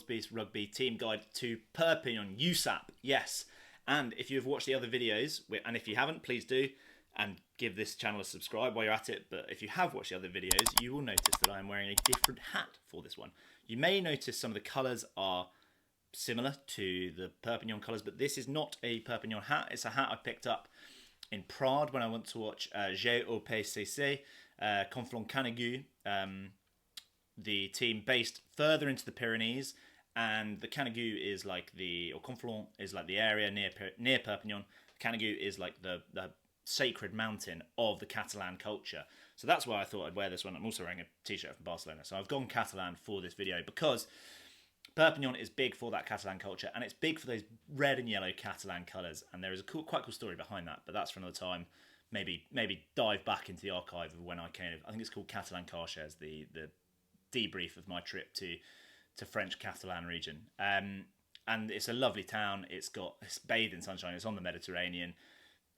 Rosbifs Rugby team guide to Perpignan, USAP, yes. And if you've watched the other videos, and if you haven't, please do, and give this channel a subscribe while you're at it. But if you have watched the other videos, you will notice that I am wearing a different hat for this one. You may notice some of the colours are similar to the Perpignan colours, but this is not a Perpignan hat. It's a hat I picked up in Prague when I went to watch GOPCC, Conflent Canigou, the team based further into the Pyrenees. And the Canigou is like Conflent is like the area near Perpignan. Canigou is like the sacred mountain of the Catalan culture. So that's why I thought I'd wear this one. I'm also wearing a t-shirt from Barcelona. So I've gone Catalan for this video because Perpignan is big for that Catalan culture, and it's big for those red and yellow Catalan colours. And there is a quite cool story behind that, but that's for another time. Maybe dive back into the archive of when I came. I think it's called Catalan Car Shares, the debrief of my trip to French Catalan region. And it's a lovely town. It's bathed in sunshine. It's on the Mediterranean.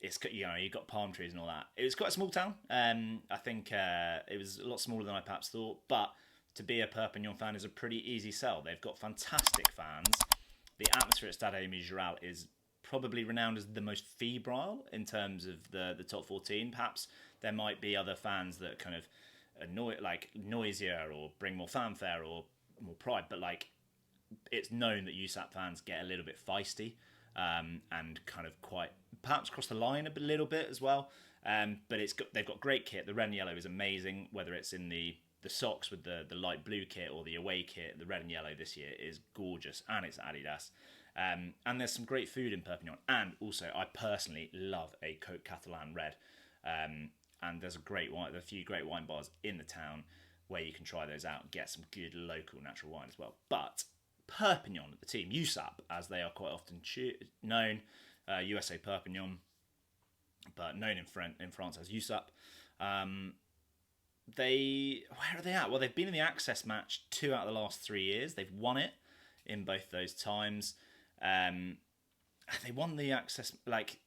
It's got, you've got palm trees and all that. It was quite a small town. I think it was a lot smaller than I perhaps thought. But to be a Perpignan fan is a pretty easy sell. They've got fantastic fans. The atmosphere at Stade Mijaral is probably renowned as the most febrile in terms of the top 14. Perhaps there might be other fans that kind of annoy, like noisier or bring more fanfare or more pride. But like, it's known that USAP fans get a little bit feisty. And kind of quite perhaps cross the line a little bit as well. But they've got great kit. The red and yellow is amazing, whether it's in the socks with the light blue kit or the away kit. The red and yellow this year is gorgeous, and it's Adidas. And there's some great food in Perpignan. And also, I personally love a Coke Catalan red. And there's a few great wine bars in the town where you can try those out and get some good local natural wine as well. But Perpignan, the team, USAP, as they are quite often known, USA Perpignan, but known in France as USAP. Where are they at? Well, they've been in the Access match 2 out of the last 3 years. They've won it in both those times. They won the Access match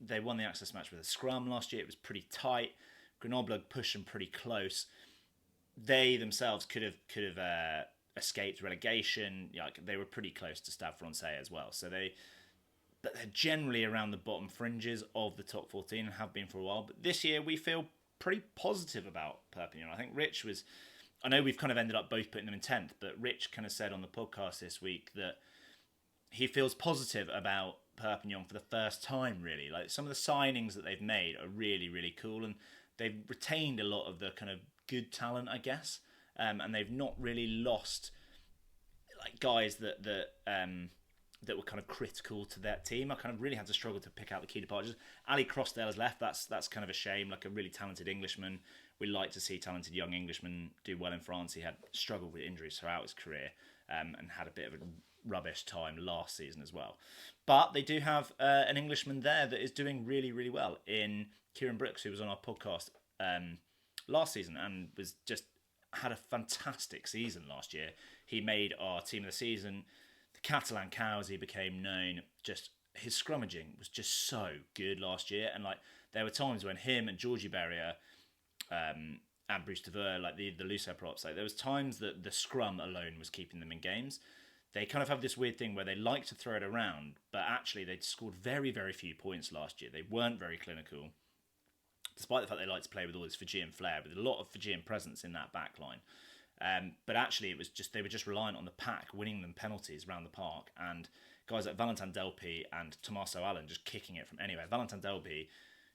with a scrum last year. It was pretty tight. Grenoble pushed them pretty close. They themselves could have escaped relegation. They were pretty close to Stade Francais as well. But they're generally around the bottom fringes of the top 14 and have been for a while. But this year we feel pretty positive about Perpignan. I think Rich I know we've kind of ended up both putting them in 10th, but Rich kind of said on the podcast this week that he feels positive about Perpignan for the first time, really. Like, some of the signings that they've made are really, really cool, and they've retained a lot of the kind of good talent, I guess. And they've not really lost like guys that were kind of critical to that team. I kind of really had to struggle to pick out the key departures. Ali Crossdale has left. That's kind of a shame. Like, a really talented Englishman. We like to see talented young Englishmen do well in France. He had struggled with injuries throughout his career and had a bit of a rubbish time last season as well. But they do have an Englishman there that is doing really, really well in Kieran Brooks, who was on our podcast last season and had a fantastic season last year. He made our team of the season. The Catalan Cows, he became known. Just his scrummaging was just so good last year. And like, there were times when him and Georgie Berrier and Bruce DeVere, like the Luso props, like there was times that the scrum alone was keeping them in games. They kind of have this weird thing where they like to throw it around, but actually they'd scored very, very few points last year. They weren't very clinical, despite the fact they like to play with all this Fijian flair, with a lot of Fijian presence in that back line. But actually, it was they were just reliant on the pack, winning them penalties around the park, and guys like Valentin Delpy and Tommaso Allen just kicking it from anywhere. Valentin Delpy,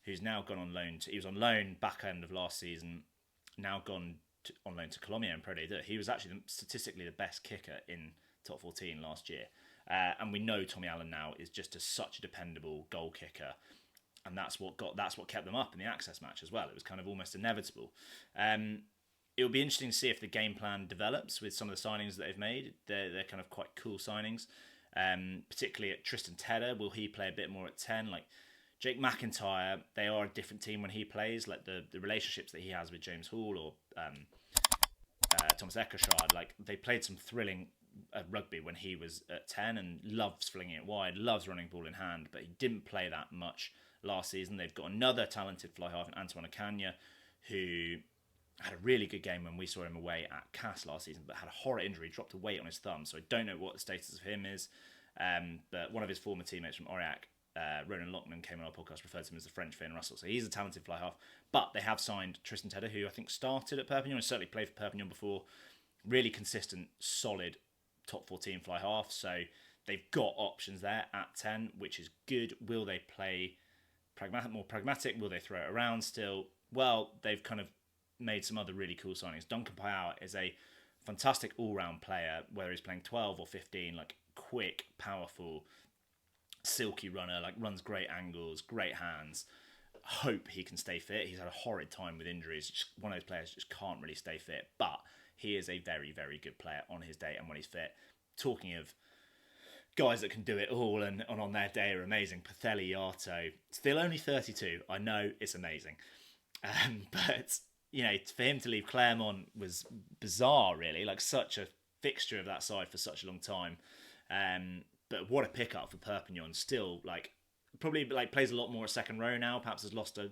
who's now gone on loan he was on loan back end of last season, now gone on loan to Colombia and Pro D2. He was actually statistically the best kicker in top 14 last year. And we know Tommy Allen now is just such a dependable goal kicker. And that's what kept them up in the Access match as well. It was kind of almost inevitable. It'll be interesting to see if the game plan develops with some of the signings that they've made. They're kind of quite cool signings, particularly at Tristan Tedder. Will he play a bit more at 10? Like Jake McIntyre, they are a different team when he plays. Like the relationships that he has with James Hall or Thomas Eckershard, like they played some thrilling rugby when he was at 10 and loves flinging it wide, loves running ball in hand, but he didn't play that much last season. They've got another talented fly half in Antoine Acanya, who had a really good game when we saw him away at Cass last season, but had a horror injury, dropped a weight on his thumb. So I don't know what the status of him is. But one of his former teammates from Aurillac, Ronan Lockman, came on our podcast, referred to him as the French Finn Russell. So he's a talented fly half. But they have signed Tristan Tedder, who I think started at Perpignan and certainly played for Perpignan before. Really consistent, solid top 14 fly half. So they've got options there at 10, which is good. Will they play more pragmatic? Will they throw it around still? Well, they've kind of made some other really cool signings. Duncan Payao is a fantastic all-round player, whether he's playing 12 or 15, like quick, powerful, silky runner, like runs great angles, great hands. Hope he can stay fit. He's had a horrid time with injuries. Just one of those players just can't really stay fit, but he is a very, very good player on his day and when he's fit. Talking of guys that can do it all and on their day are amazing. Patheli Yato, still only 32. I know it's amazing. But, you know, for him to leave Clermont was bizarre, really. Like, such a fixture of that side for such a long time. But what a pickup for Perpignan. Still, like, probably like plays a lot more at second row now. Perhaps has lost a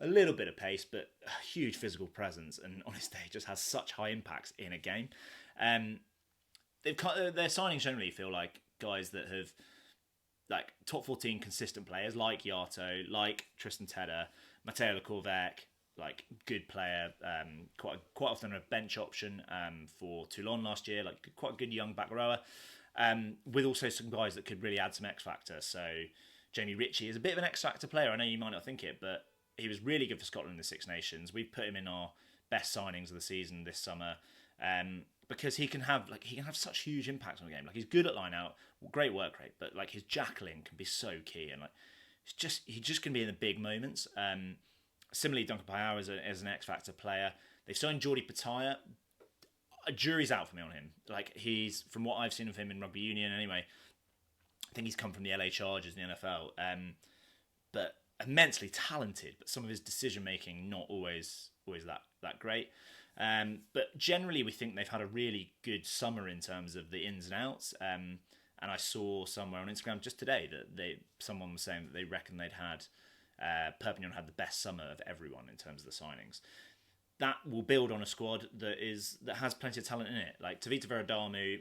little bit of pace, but a huge physical presence. And on his day, just has such high impacts in a game. Their signings generally feel like guys that have like top 14 consistent players like Yato, like Tristan Tedder, Matteo Lecorvec, like good player, quite often a bench option for Toulon last year, like quite a good young back rower, with also some guys that could really add some X factor. So Jamie Ritchie is a bit of an X factor player. I know you might not think it, but he was really good for Scotland in the Six Nations. We've put him in our best signings of the season this summer. Because he can have such huge impacts on the game. Like, he's good at line out, great work rate, but like his jackling can be so key, and like he's just going to be in the big moments. Similarly, Duncan Payao is an X Factor player. They've signed Jordi Pataya. A jury's out for me on him. Like, he's, from what I've seen of him in rugby union anyway, I think he's come from the LA Chargers in the NFL. But immensely talented, but some of his decision making not always that great. But generally, we think they've had a really good summer in terms of the ins and outs. And I saw somewhere on Instagram just today that someone was saying that they reckon Perpignan had the best summer of everyone in terms of the signings. That will build on a squad that has plenty of talent in it. Like Tavita Veradamu,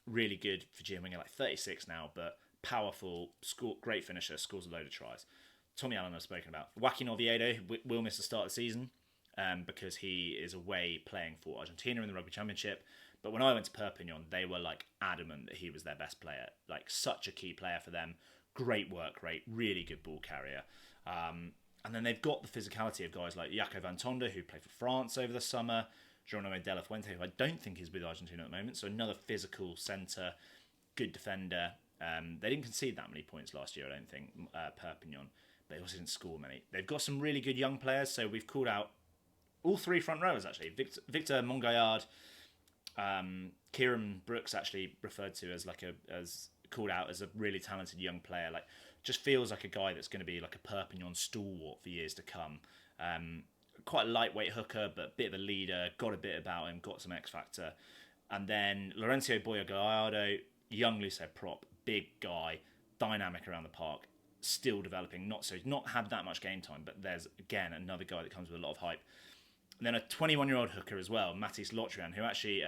really good for G winger, like 36 now, but powerful, great finisher, scores a load of tries. Tommy Allen I've spoken about. Joaquin Oviedo will miss the start of the season. Because he is away playing for Argentina in the Rugby Championship. But when I went to Perpignan, they were like adamant that he was their best player. Like, such a key player for them. Great work rate, really good ball carrier. And then they've got the physicality of guys like Jaco Van Tonder, who played for France over the summer. Geronimo De La Fuente, who I don't think is with Argentina at the moment. So another physical centre, good defender. They didn't concede that many points last year, I don't think, Perpignan. They also didn't score many. They've got some really good young players. So we've called out all three front rowers, actually. Victor Mongaillard, Kieran Brooks actually referred to as called out as a really talented young player. Like, just feels like a guy that's going to be like a Perpignan stalwart for years to come. Quite a lightweight hooker, but a bit of a leader. Got a bit about him. Got some X factor. And then Lorenzo Boya Gallardo, young loosehead prop, big guy, dynamic around the park. Still developing. Not had that much game time, but there's again another guy that comes with a lot of hype. And then a 21-year-old hooker as well, Mathis Lotrian, who actually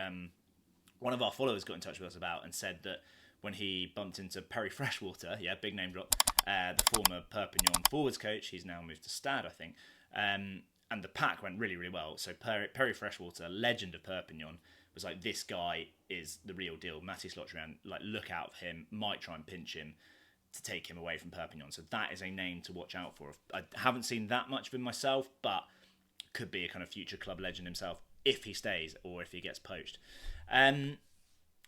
one of our followers got in touch with us about and said that when he bumped into Perry Freshwater, big name drop, the former Perpignan forwards coach, he's now moved to Stade, I think, and the pack went really, really well. So Perry Freshwater, legend of Perpignan, was like, this guy is the real deal. Mathis Lotrian, like, look out for him, might try and pinch him to take him away from Perpignan. So that is a name to watch out for. I haven't seen that much of him myself, but could be a kind of future club legend himself if he stays or if he gets poached.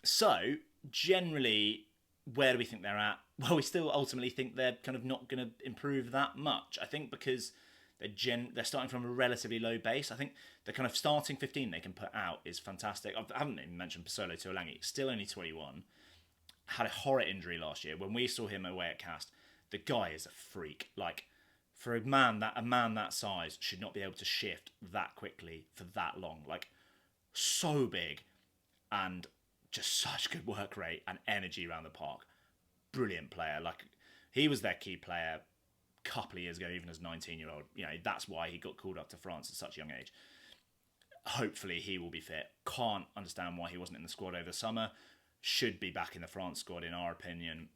So generally, where do we think they're at? Well, we still ultimately think they're kind of not going to improve that much. I think because they're starting from a relatively low base. I think the kind of starting 15 they can put out is fantastic. I haven't even mentioned Pasolo Tuolangi, still only 21. Had a horror injury last year. When we saw him away at Cast, the guy is a freak. Like, for a man that size should not be able to shift that quickly for that long. Like, so big and just such good work rate and energy around the park. Brilliant player. Like, he was their key player a couple of years ago, even as a 19-year-old. You know, that's why he got called up to France at such a young age. Hopefully he will be fit. Can't understand why he wasn't in the squad over the summer. Should be back in the France squad, in our opinion.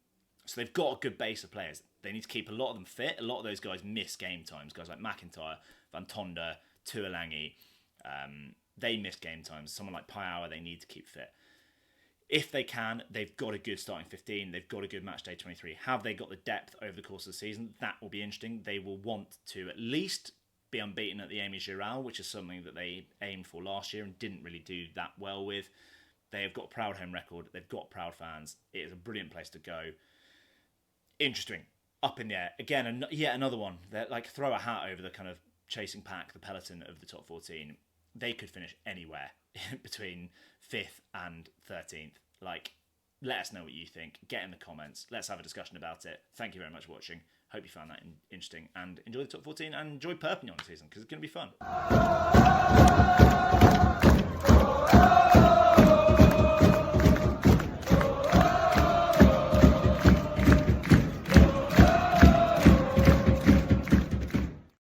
So they've got a good base of players. They need to keep a lot of them fit. A lot of those guys miss game times. Guys like McIntyre, Van Tonda, Tuolangi, they miss game times. Someone like Paiawa, they need to keep fit. If they can, they've got a good starting 15. They've got a good match day 23. Have they got the depth over the course of the season? That will be interesting. They will want to at least be unbeaten at the Amy Giral, which is something that they aimed for last year and didn't really do that well with. They have got a proud home record. They've got proud fans. It is a brilliant place to go. Interesting. Up in the air. Again, yet another one. They're like, throw a hat over the kind of chasing pack, the peloton of the top 14. They could finish anywhere between 5th and 13th. Like, let us know what you think. Get in the comments. Let's have a discussion about it. Thank you very much for watching. Hope you found that interesting. And enjoy the top 14 and enjoy Perpignan season because it's going to be fun.